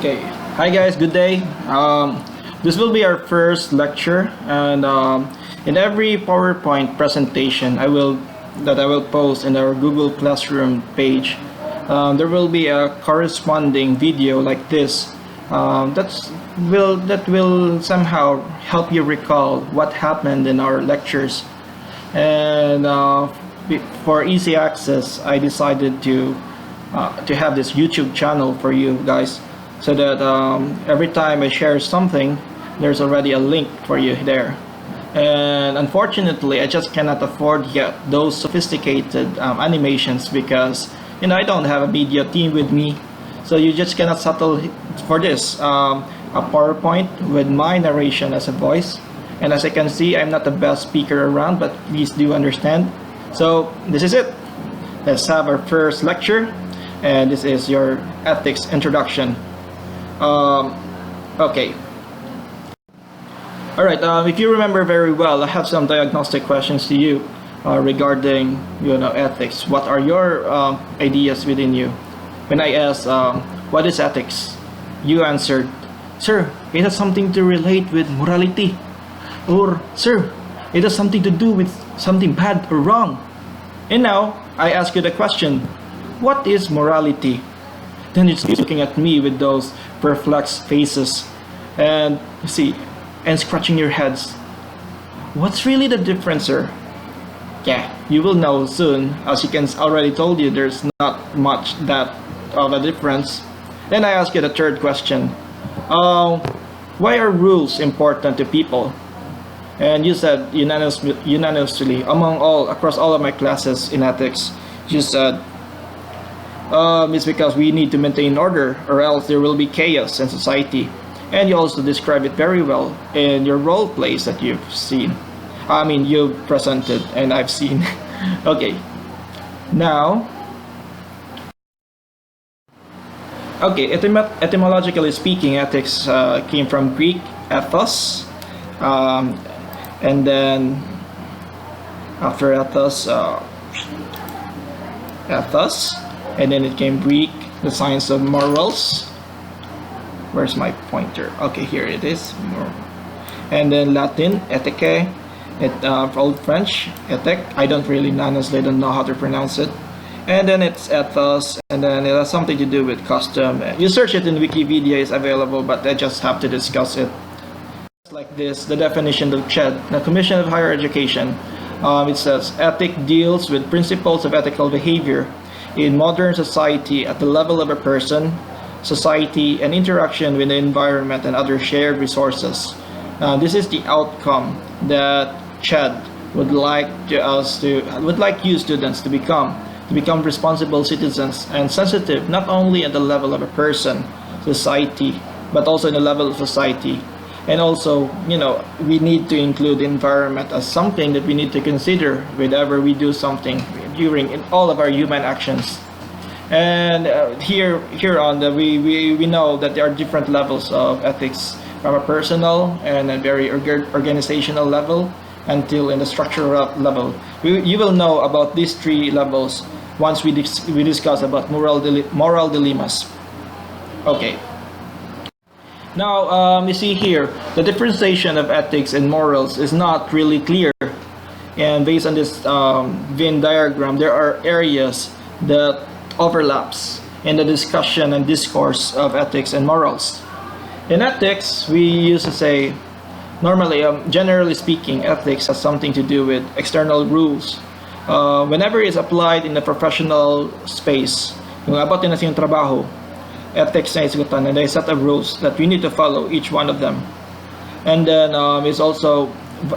Okay, hi guys, good day. This will be our first lecture, and in every PowerPoint presentation I will post in our Google Classroom page, there will be a corresponding video like this that will somehow help you recall what happened in our lectures. And for easy access, I decided to have this YouTube channel for you guys, so that every time I share something, there's already a link for you there. And unfortunately, I just cannot afford yet those sophisticated animations, because I don't have a media team with me. So you just cannot settle for this a PowerPoint with my narration as a voice. And as I can see, I'm not the best speaker around, but please do understand. So this is it. Let's have our first lecture, and this is your ethics introduction. Okay. All right. If you remember very well, I have some diagnostic questions to you regarding ethics. What are your ideas within you? When I asked, what is ethics? You answered, "Sir, it has something to relate with morality." Or, "Sir, it has something to do with something bad or wrong." And now, I ask you the question, what is morality? Then you're looking at me with those perplexed faces, and scratching your heads. What's really the difference, sir? Yeah, you will know soon. As you can already told you, there's not much that of a difference. Then I ask you the third question. Why are rules important to people? And you said unanimously across all of my classes in ethics, you said it's because we need to maintain order, or else there will be chaos in society. And you also describe it very well in your role plays that you've seen. You've presented and I've seen. Okay. Now, etymologically speaking, ethics came from Greek ethos, and then after ethos, and then it came Greek, the science of morals. Where's my pointer? Okay, here it is. And then Latin, ethique, Old French, ethique. I don't know how to pronounce it. And then it's ethos, and then it has something to do with custom. You search it in Wikipedia, it's available, but I just have to discuss it. Like this, the definition of CHED, the Commission of Higher Education. It says, ethic deals with principles of ethical behavior in modern society at the level of a person, society, and interaction with the environment and other shared resources. This is the outcome that CHED would like you students to become responsible citizens and sensitive not only at the level of a person, society, but also in the level of society. And also, we need to include the environment as something that we need to consider whenever we do something during all of our human actions. And here on we know that there are different levels of ethics, from a personal and a very organizational level until in the structural level. You will know about these three levels once we discuss about moral dilemmas. Okay. Now, you see here, the differentiation of ethics and morals is not really clear. And based on this Venn diagram, there are areas that overlaps in the discussion and discourse of ethics and morals. In ethics, we used to say, normally, generally speaking, ethics has something to do with external rules. Whenever it's applied in the professional space, about din yung trabaho, ethics na isugutan, and there's a set of rules that we need to follow, each one of them. And then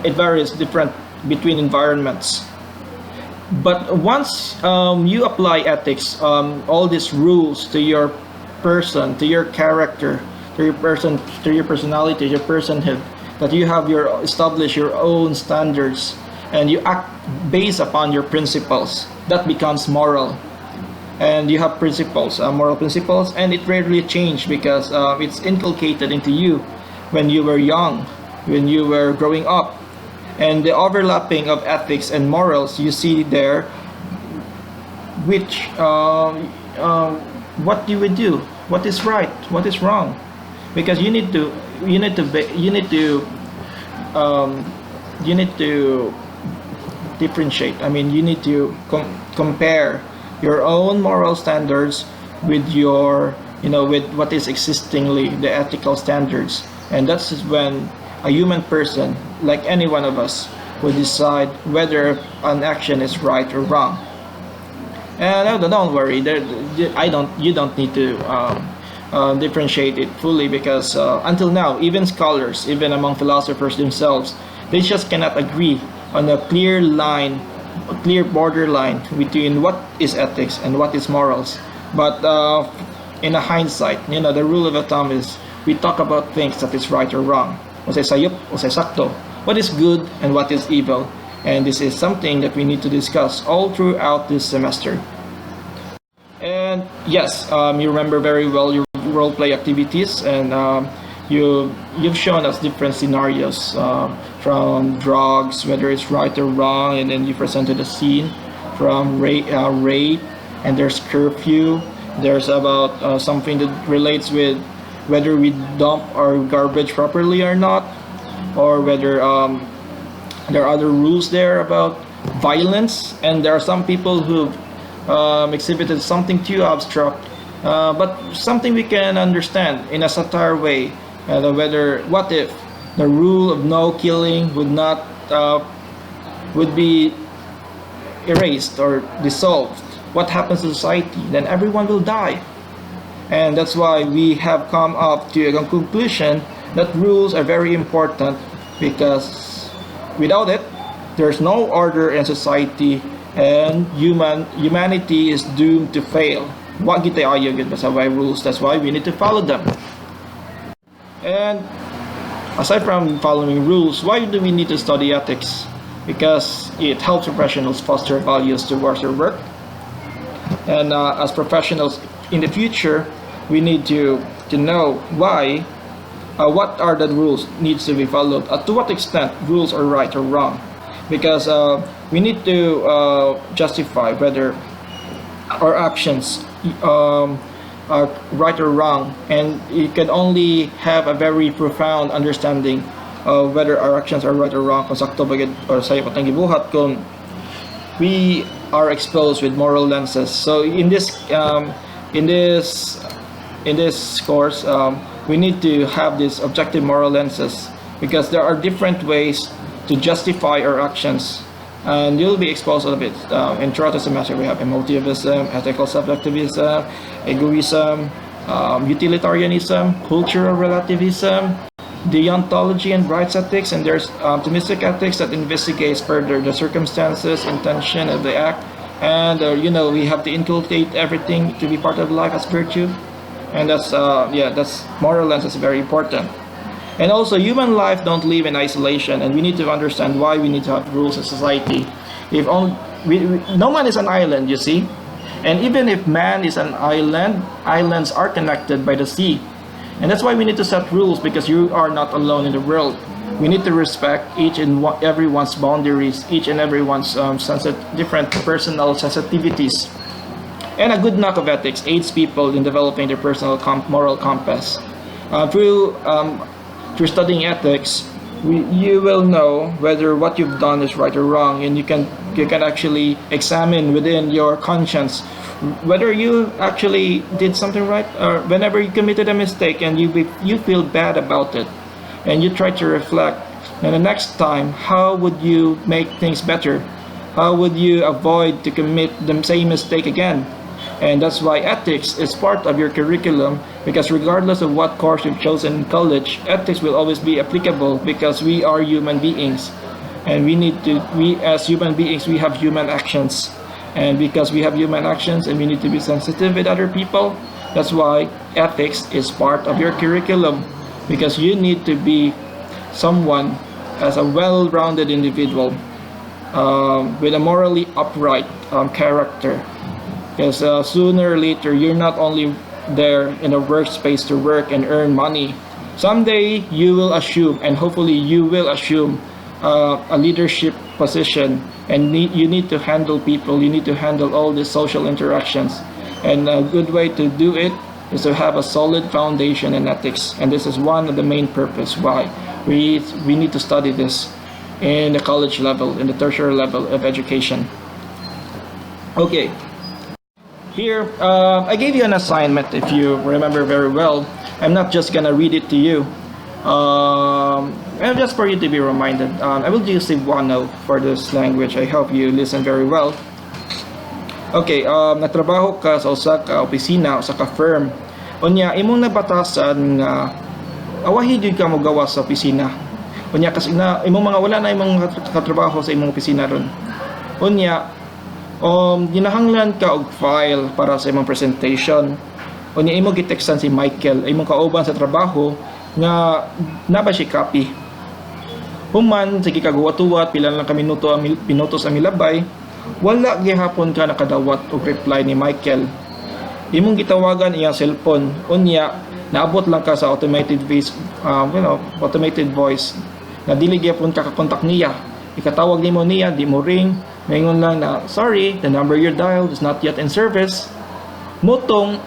it varies different between environments. But once you apply ethics, all these rules to your person, to your character, to your personality, your personhood, that you have establish your own standards, and you act based upon your principles, that becomes moral. And you have principles, moral principles, and it rarely change because it's inculcated into you when you were young, when you were growing up. And the overlapping of ethics and morals you see there, which what you would do what is right, what is wrong, because you need to um, you need to differentiate. I mean, you need to compare your own moral standards with your, with what is existingly the ethical standards, and that's when a human person, like any one of us, will decide whether an action is right or wrong. And don't worry, you don't need to differentiate it fully, because until now, even scholars, even among philosophers themselves, they just cannot agree on a clear line, a clear borderline between what is ethics and what is morals. But in a hindsight, the rule of the thumb is we talk about things that is right or wrong. O say sayop, o say sakto. What is good and what is evil. And this is something that we need to discuss all throughout this semester. And yes, you remember very well your role play activities, and you've shown us different scenarios, from drugs, whether it's right or wrong, and then you presented a scene from rape, and there's curfew. There's about something that relates with whether we dump our garbage properly or not, or whether there are other rules there about violence, and there are some people who exhibited something too abstract, but something we can understand in a satire way. What if the rule of no killing would be erased or dissolved? What happens to society? Then everyone will die. And that's why we have come up to a conclusion that rules are very important, because without it, there's no order in society, and humanity is doomed to fail. Wag kita ayo gid basta by rules. That's why we need to follow them. And aside from following rules, why do we need to study ethics? Because it helps professionals foster values towards their work. And as professionals in the future, we need to know why, what are the rules needs to be followed, to what extent rules are right or wrong. Because we need to justify whether our actions are right or wrong, and you can only have a very profound understanding of whether our actions are right or wrong kung sakto ba gid or sayo patang gibuhat kung we are exposed with moral lenses. So in this course, we need to have these objective moral lenses, because there are different ways to justify our actions, and you'll be exposed a bit. And throughout the semester, we have emotivism, ethical subjectivism, egoism, utilitarianism, cultural relativism, deontology and rights ethics, and there's optimistic ethics that investigates further the circumstances, intention of the act, and we have to inculcate everything to be part of life as virtue, and that's moral lens is very important. And also, human life don't live in isolation, and we need to understand why we need to have rules in society. If only no man is an island, you see, and even if man is an island, islands are connected by the sea, and that's why we need to set rules, because you are not alone in the world. We need to respect each and everyone's boundaries, each and everyone's different personal sensitivities. And a good knock of ethics aids people in developing their personal moral compass. Through studying ethics, you will know whether what you've done is right or wrong, and you can actually examine within your conscience whether you actually did something right, or whenever you committed a mistake and you feel bad about it, and you try to reflect. And the next time, how would you make things better? How would you avoid to commit the same mistake again? And that's why ethics is part of your curriculum, because regardless of what course you've chosen in college, ethics will always be applicable, because we are human beings, and we as human beings, we have human actions, and because we have human actions and we need to be sensitive with other people, that's why ethics is part of your curriculum, because you need to be someone as a well-rounded individual, with a morally upright character. Because sooner or later, you're not only there in a workspace to work and earn money. Someday, you will assume, and hopefully you will assume, a leadership position, and you need to handle people, you need to handle all the social interactions. And a good way to do it is to have a solid foundation in ethics, and this is one of the main purpose why we need to study this in the college level, in the tertiary level of education. Okay, here I gave you an assignment. If you remember very well, I'm not just gonna read it to you, and just for you to be reminded. I will just say one note for this language. I hope you listen very well. Okay, natrabaho ka sa usa ka opisina, usa ka firm. Unya, imong nabatasan nga awahi gyud ka mo gawas sa opisina. Unya, kasi na imong mga wala na imong katrabaho sa imong opisina ron. Unya, ginahanglan ka og file para sa imong presentation. Unya, imong gitextan si Michael, imong kauban sa trabaho nga naba si copy. Human, sige kagawat-uwat, pila lang ka minuto sa milabay, wala gihapon ka nakadawat og reply ni Michael. Imong gitawagan iyang cellphone. Unya, naabot lang ka sa automated voice. Na dili gyapon ka kakontak niya. Ikatawag nimo niya, di mo ring. Mayngon lang na, sorry, the number you dialed is not yet in service. Mutong,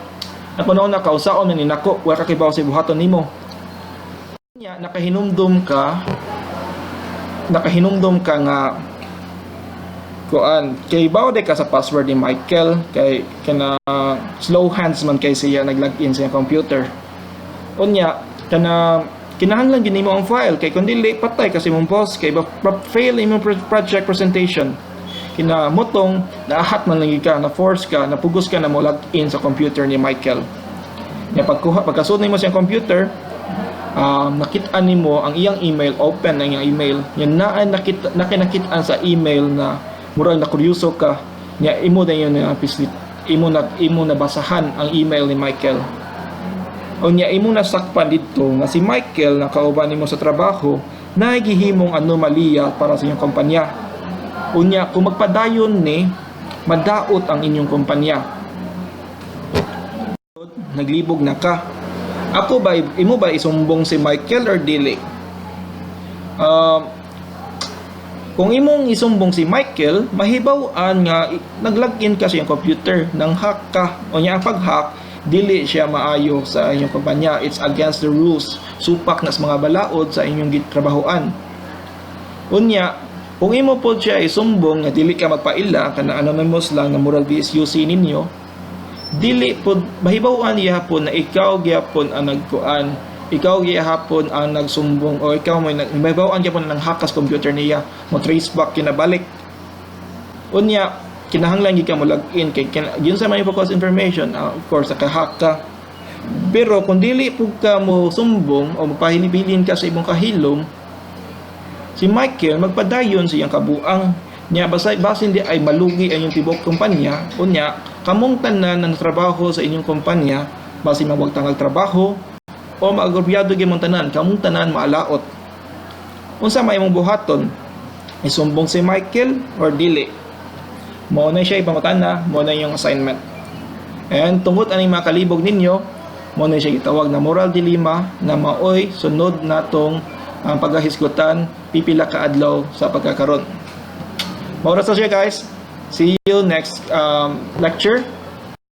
napunaw na kausaon man ni nako, wala ka kibaw sa buhaton nimo. Unya, nakahinumdum ka nga kuan kay bawde ka sa password ni Michael kay kana slow hands man kay siya nag-login sa computer. Unya kana kinahanglan gid nimo ang file kay kun dili patay kasi mong boss kay fail imong project presentation. Kinamotong naahat man lang ka, na force ka, napugos ka na mo login sa computer ni Michael. Nya pagkasunod nimo sa computer, nakita nimo ang iyang email, open ang iyang email. Yan nakita sa email na murag na kuryoso ka, nya imo na yun imo na basahan ang email ni Michael. O nya imo na sakpan dito nga si Michael na kauban nimo sa trabaho na gihimong anomalya para sa inyong kumpanya. Unya kung magpadayon ni madaot ang inyong kumpanya. Naglibog na ka. Ako ba imo ba isumbong si Michael or dili? Kung imong isumbong si Michael, mahibaw-an nga nag-login ka sa iyong computer, nang hack ka. O niya ang pag-hack, dili siya maayo sa inyong kumpanya. It's against the rules. Supak na sa mga balaod sa inyong trabahoan. Unya, kung imo po siya isumbong nga dili ka magpaila, kana anonymous lang na moral VSUC ninyo, dili po, mahibaw-an ihapon na ikaw gyapon ang nagkuan. Ikaw gihapon ang nagsumbong o ikaw may mahibaw-an gyapon nang hack sa computer niya, mo trace back kinabalik. Unya, kinahanglan gyud ka mo login kay yun sa may focus information, of course naka-hack ka. Pero kung dili pug ka mo sumbong o mapahilibilin ka sa imong kahilom, si Michael magpadayon sa iyang kabuang niya basin di ay malugi ang iyong tibok kumpanya. Unya, kamong tanan na trabaho sa inyong kumpanya basin mawag tangal trabaho o maagobyado gyud mong tanan, kamong tanan maalaot. Unsa may imong buhaton? Isumbong si Michael or dili? Mao na siya ipangutana, mao na yung assignment. And tungod ani makalibog ninyo, mao na siya gitawag na moral dilemma na maoy sunod natong ang paghahisgutan pipila ka adlaw sa pagkakaron. Mao ra sa siya guys. See you next lecture.